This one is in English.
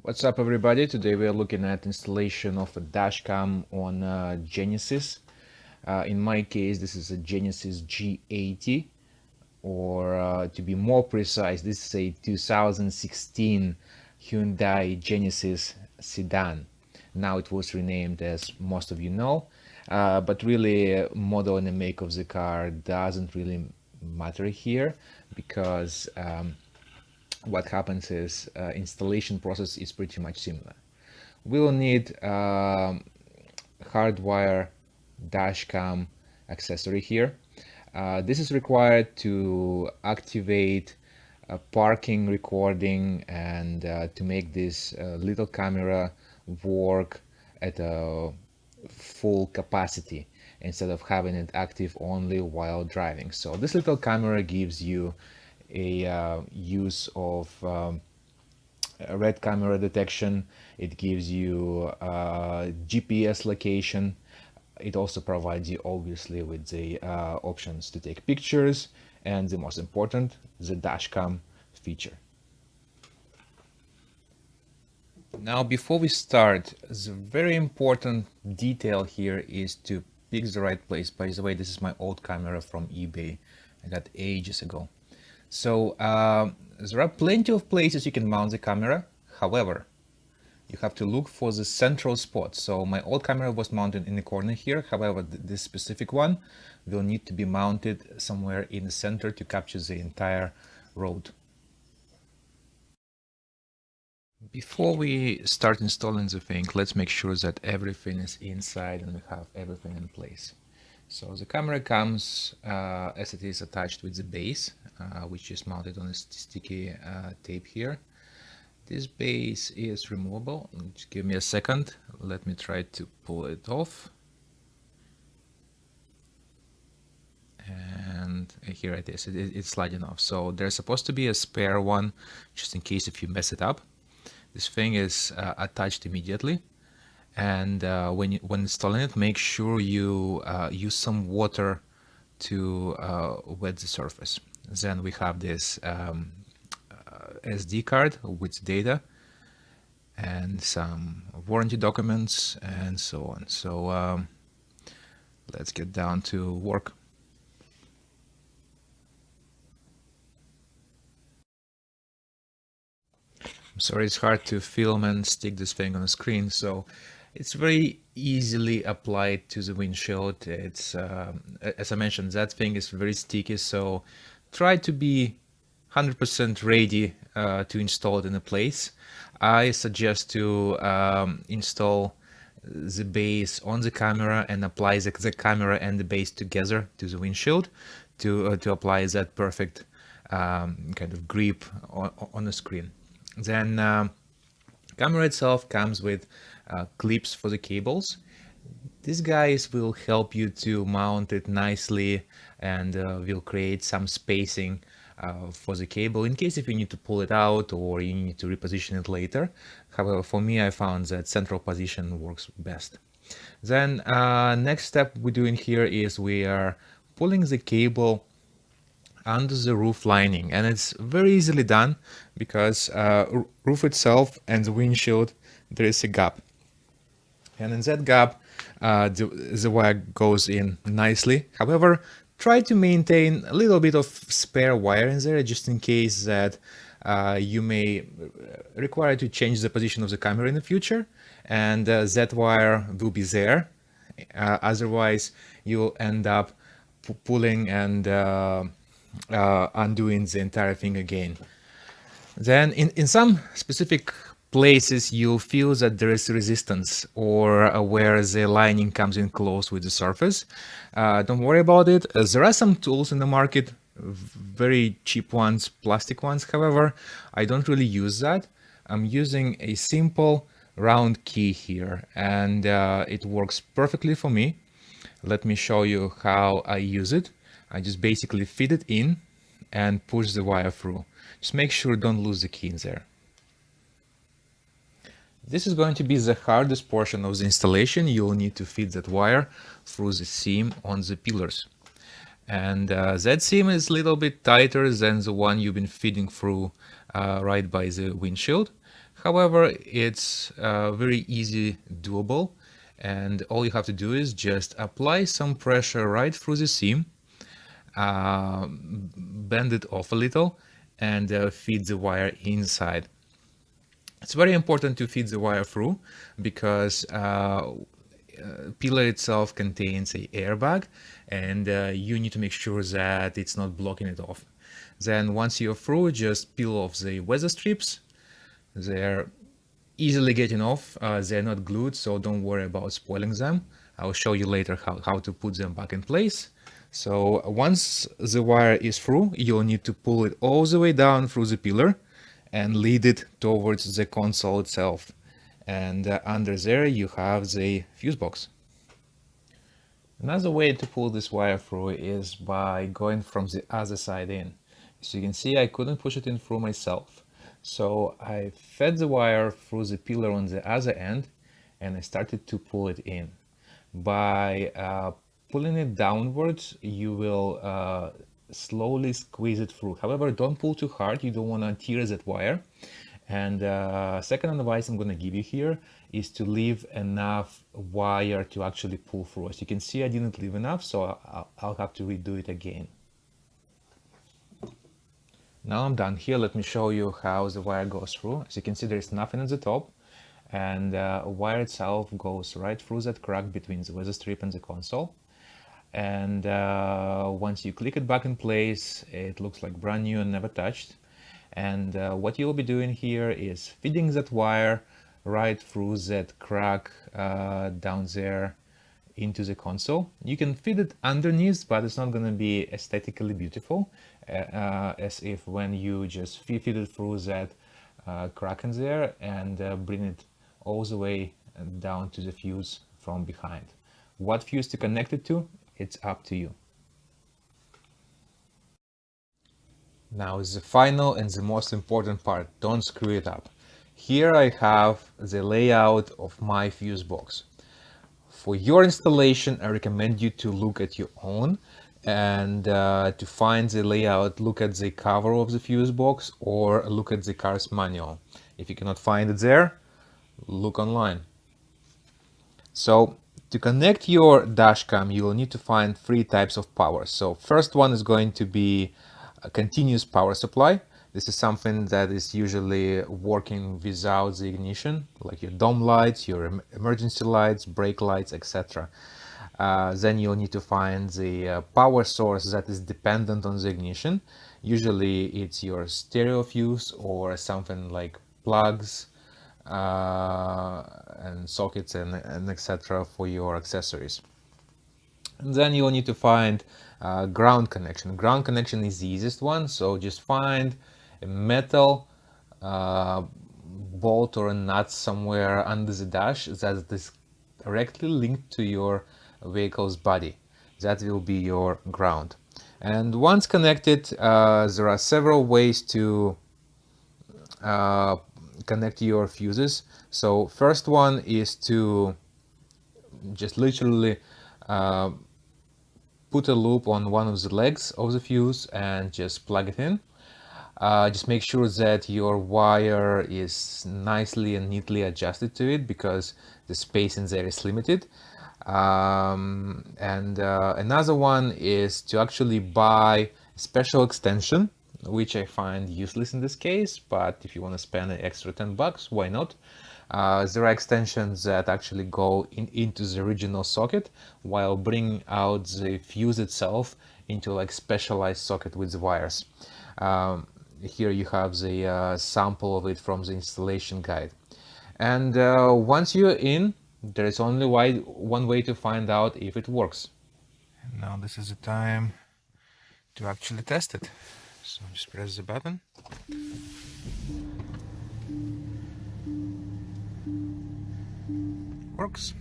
What's up, everybody? Today we are looking at installation of a dashcam on Genesis. In my case, this is a Genesis G80, or to be more precise, this is a 2016 Hyundai Genesis Sedan. Now it was renamed, as most of you know, but really model and the make of the car doesn't really matter here because what happens is installation process is pretty much similar. We will need hardwire dashcam accessory here. This is required to activate parking recording and to make this little camera work at a full capacity instead of having it active only while driving. So this little camera gives you a use of red camera detection. It gives you GPS location. It also provides you obviously with the options to take pictures and the most important, the dashcam feature. Now, before we start, the very important detail here is to pick the right place. By the way, this is my old camera from eBay. I got ages ago. So there are plenty of places you can mount the camera. However, you have to look for the central spot. So my old camera was mounted in the corner here. However, this specific one will need to be mounted somewhere in the center to capture the entire road. Before we start installing the thing, let's make sure that everything is inside and we have everything in place. So the camera comes as it is attached with the base, which is mounted on a sticky tape here. This base is removable. Just give me a second. Let me try to pull it off. And here it is. It's sliding off. So there's supposed to be a spare one, just in case if you mess it up. This thing is attached immediately. And when installing it, make sure you use some water to wet the surface. Then we have this SD card with data and some warranty documents and so on. So let's get down to work. I'm sorry, it's hard to film and stick this thing on the screen, so it's very easily applied to the windshield. It's as I mentioned, that thing is very sticky, so try to be 100% ready to install it in a place. I suggest to install the base on the camera and apply the camera and the base together to the windshield to apply that perfect kind of grip on the screen. Then camera itself comes with clips for the cables. These guys will help you to mount it nicely and will create some spacing for the cable in case if you need to pull it out or you need to reposition it later. However, for me, I found that central position works best. Then next step we're doing here is we are pulling the cable under the roof lining, and it's very easily done because roof itself and the windshield, there is a gap, and in that gap the wire goes in nicely. However, try to maintain a little bit of spare wire in there just in case that you may require to change the position of the camera in the future, and that wire will be there. Otherwise you'll end up pulling and undoing the entire thing again. Then in some specific places you'll feel that there is resistance or where the lining comes in close with the surface. Don't worry about it. There are some tools in the market, very cheap ones, plastic ones. However, I don't really use that. I'm using a simple round key here, and it works perfectly for me. Let me show you how I use it. I just basically feed it in and push the wire through. Just make sure don't lose the key in there. This is going to be the hardest portion of the installation. You'll need to feed that wire through the seam on the pillars. And that seam is a little bit tighter than the one you've been feeding through right by the windshield. However, it's very easy doable, and all you have to do is just apply some pressure right through the seam, bend it off a little, and feed the wire inside. It's very important to feed the wire through because pillar itself contains a airbag, and you need to make sure that it's not blocking it off. Then once you're through, just peel off the weather strips. They're easily getting off. They're not glued, so don't worry about spoiling them. I'll show you later how to put them back in place. So once the wire is through, you'll need to pull it all the way down through the pillar and lead it towards the console itself. And under there you have the fuse box. Another way to pull this wire through is by going from the other side in. As you can see, I couldn't push it in through myself. So I fed the wire through the pillar on the other end, and I started to pull it in. By pulling it downwards, you will slowly squeeze it through. However, don't pull too hard. You don't want to tear that wire. And second advice I'm going to give you here is to leave enough wire to actually pull through. As you can see, I didn't leave enough, so I'll have to redo it again. Now I'm done here. Let me show you how the wire goes through. As you can see, there is nothing at the top, and wire itself goes right through that crack between the weather strip and the console. And once you click it back in place, it looks like brand new and never touched. And what you'll be doing here is feeding that wire right through that crack down there into the console. You can feed it underneath, but it's not going to be aesthetically beautiful as if when you just feed it through that crack in there and bring it all the way down to the fuse from behind. What fuse to connect it to, it's up to you. Now is the final and the most important part. Don't screw it up. Here I have the layout of my fuse box. For your installation, I recommend you to look at your own, and to find the layout, look at the cover of the fuse box or look at the car's manual. If you cannot find it there, look online. So to connect your dashcam, you will need to find three types of power. So first one is going to be a continuous power supply. This is something that is usually working without the ignition, like your dome lights, your emergency lights, brake lights, etc. Then you'll need to find the power source that is dependent on the ignition. Usually it's your stereo fuse or something like plugs and sockets and etc. for your accessories. And then you'll need to find ground connection. Ground connection is the easiest one, so just find a metal bolt or a nut somewhere under the dash that is directly linked to your vehicle's body. That will be your ground. And once connected, there are several ways to connect your fuses. So first one is to just literally put a loop on one of the legs of the fuse and just plug it in. Just make sure that your wire is nicely and neatly adjusted to it because the space in there is limited. Another one is to actually buy a special extension, which I find useless in this case, but if you want to spend an extra $10, why not? There are extensions that actually go into the original socket while bringing out the fuse itself into like specialized socket with the wires. Here you have the sample of it from the installation guide. And once you're in, there is only one way to find out if it works. And now this is the time to actually test it. So just press the button. Works.